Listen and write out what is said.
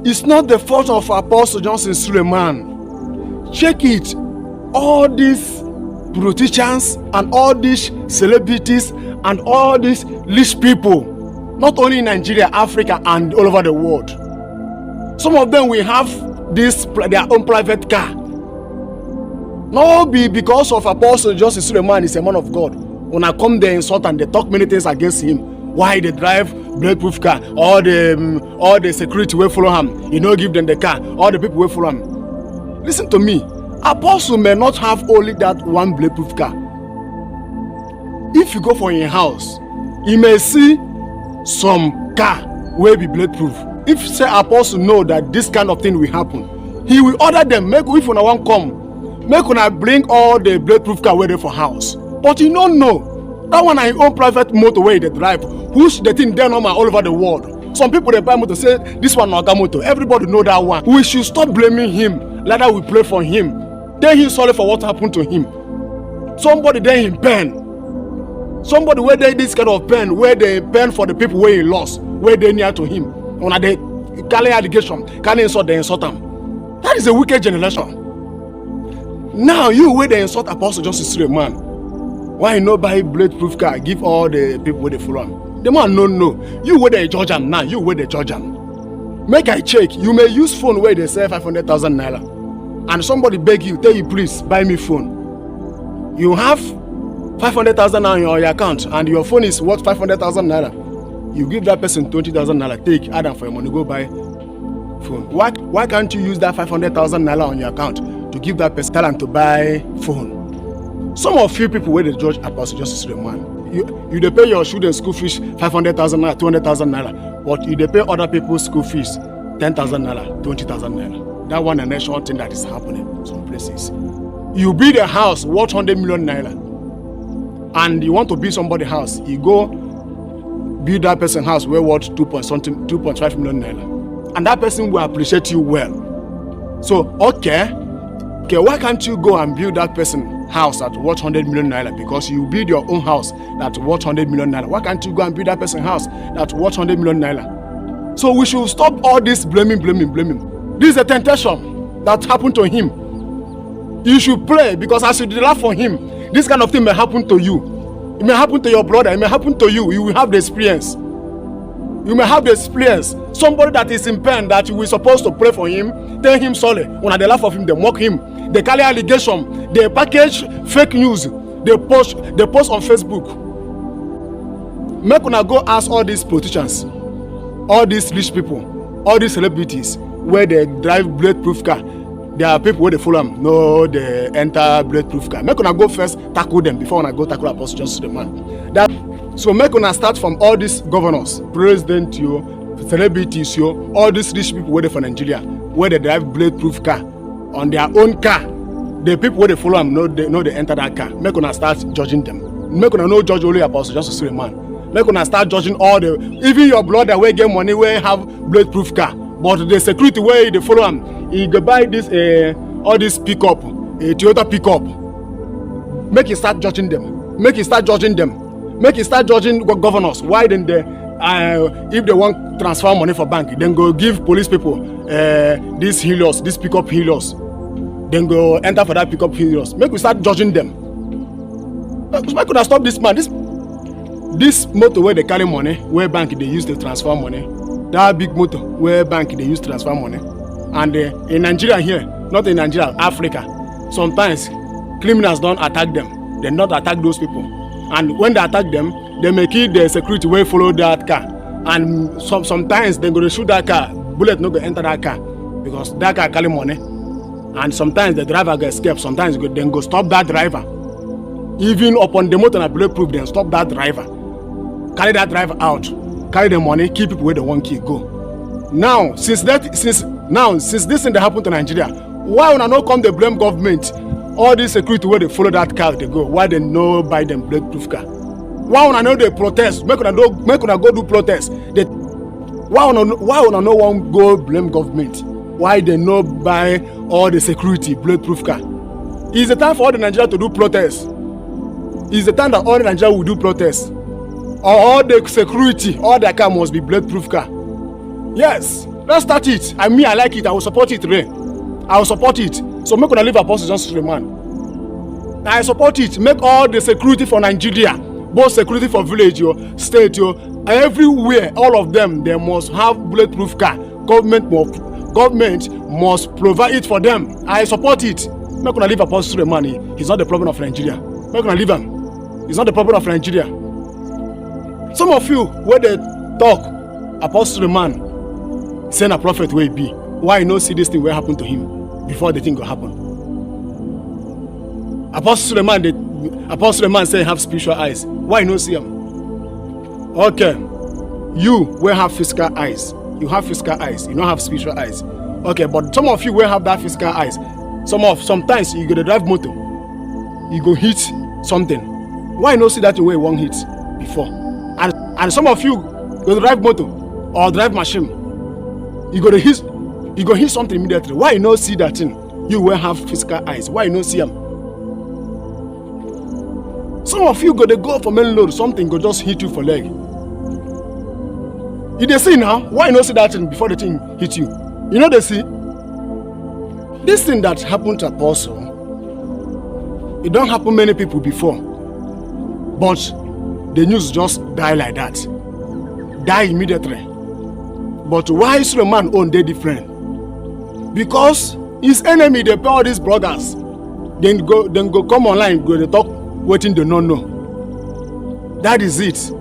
It's not the fault of Apostle Johnson Suleiman. Check it. All these politicians and all these celebrities and all these rich people, not only in Nigeria, Africa, and all over the world. Some of them will have their own private car. No, because of Apostle Johnson Suleiman is a man of God. When I come there insult and they talk many things against him, why they drive bulletproof car, all the security will follow him, you know, give them the car, all the people will follow him. Listen to me, Apostle may not have only that one bulletproof car. If you go for your house, you may see some car will be bulletproof. If say Apostle know that this kind of thing will happen, he will order them, make if una wan come, make una bring all the bulletproof car where they for house. But you don't know. That one na his own private motorway they drive, which the thing there normal all over the world. Some people they buy motor say this one not a motor. Everybody know that one. We should stop blaming him. Like that we pray for him. Then he's sorry for what happened to him. Somebody then in pain. Somebody where they this kind of pain, where they pain for the people where he lost, where they near to him. When they carry allegation, carry insult, they insult him. That is a wicked generation. Now you where they insult Apostle Johnson Suleiman. Why no buy bulletproof car? Give all the people where they follow him. The man no. You where they judge him now. You where they judge him. Make I check. You may use phone where they sell 500,000 naira, and somebody beg you, tell you please buy me phone. You have 500,000 naira on your account, and your phone is worth 500,000 naira. You give that person 20,000 naira. Take add them for your money. Go buy phone. Why can't you use that 500,000 naira on your account to give that person talent to buy phone? Some of you people where they judge Apostle Justice Suleiman, you they pay your student school fees 500,000 naira, 200,000 naira, but you they pay other people's school fees 10,000 naira, 20,000 naira. That one a national thing that is happening in some places. You build a house worth 100 million naira, and you want to build somebody's house, you go build that person's house where worth 2.5 million naira, and that person will appreciate you well. So okay, why can't you go and build that person house at worth 100 million naira? Because you build your own house that worth 100 million naira. Why can't you go and build that person's house that worth 100 million naira? So we should stop all this blaming. This is a temptation that happened to him. You should pray, because as you laugh for him, this kind of thing may happen to you. It may happen to your brother. It may happen to you. You will have the experience. You may have the experience. Somebody that is in pain, that you were supposed to pray for him, tell him sorry. When they laugh of him, they mock him. They carry allegation. They package fake news. They post on Facebook. Make una go ask all these politicians, all these rich people, all these celebrities where they drive bulletproof car. There are people where they follow them. No, they enter bulletproof car. Make una go first tackle them before una go tackle Apostle Johnson Suleiman. So make una start from all these governors, president, celebrities, all these rich people where they for Nigeria, where they drive bulletproof car on their own car. The people where they follow them know they enter that car. Make una start judging them. Make una no judge only Apostle Johnson Suleiman. Make una start judging all the, even your brother where get money where have bulletproof car, but the security where they follow them, he go buy this all this pickup, a Toyota pickup. Make you start judging them. Make you start judging them. Make you start judging governors. Why then they, if they want transfer money for bank, then go give police people these helios, this pickup helios. Then go enter for that pickup helios. Make we start judging them. Make we stop this man. This motor where they carry money, where bank they use to transfer money. That big motor where bank they use to transfer money. And in Nigeria here, not in Nigeria, Africa, sometimes criminals don't attack them. They not attack those people. And when they attack them, they may kill the security where follow that car. And sometimes they're going to shoot that car. Bullet not going to enter that car because that car carry money. And sometimes the driver will escape. Sometimes they go stop that driver. Even upon the motor and bulletproof, then stop that driver. Carry that driver out. Carry the money, keep people where they want to go. Now, since this thing that happened to Nigeria, why when I not come they blame government? All this security where they follow that car they go. Why they no buy them bulletproof car? Why when I know they protest? Make una go do protest. Why when I no one go blame government? Why they no buy all the security bulletproof car? It's the time for all the Nigeria to do protest. It's the time that all the Nigeria will do protest. All the security, all their car must be bulletproof car. Yes. Let's start it. I mean, I like it. I will support it, Ray. I will support it. So make una leave Apostle Johnson Suleman. I support it. Make all the security for Nigeria, both security for village, state, everywhere, all of them, they must have bulletproof car. Government must provide it for them. I support it. Make una leave Apostle Suleman. He's not the problem of Nigeria. Make una leave him. He's not the problem of Nigeria. Some of you, where they talk, Apostle Suleman, saying a prophet will be. Why you no see this thing will happen to him before the thing will happen? Apostle Suleman say have spiritual eyes. Why you no see them? Okay, you will have physical eyes. You have physical eyes. You don't have spiritual eyes. Okay, but some of you will have that physical eyes. Sometimes you go to drive motor, you go hit something. Why you no see that way one hit before? And some of you go to drive motor or drive machine, you go hit something immediately. Why you no see that thing? You will have physical eyes. Why you no see them? Some of you go for main load, something go just hit you for leg. You dey see now? Why you no see that thing before the thing hit you? You know they see? This thing that happened to Apostle, it don't happen many people before. But the news just die like that. Die immediately. But why Suleman own they different? Because his enemy, they pay all these bloggers. Then go come online, go they talk waiting they don't know. That is it.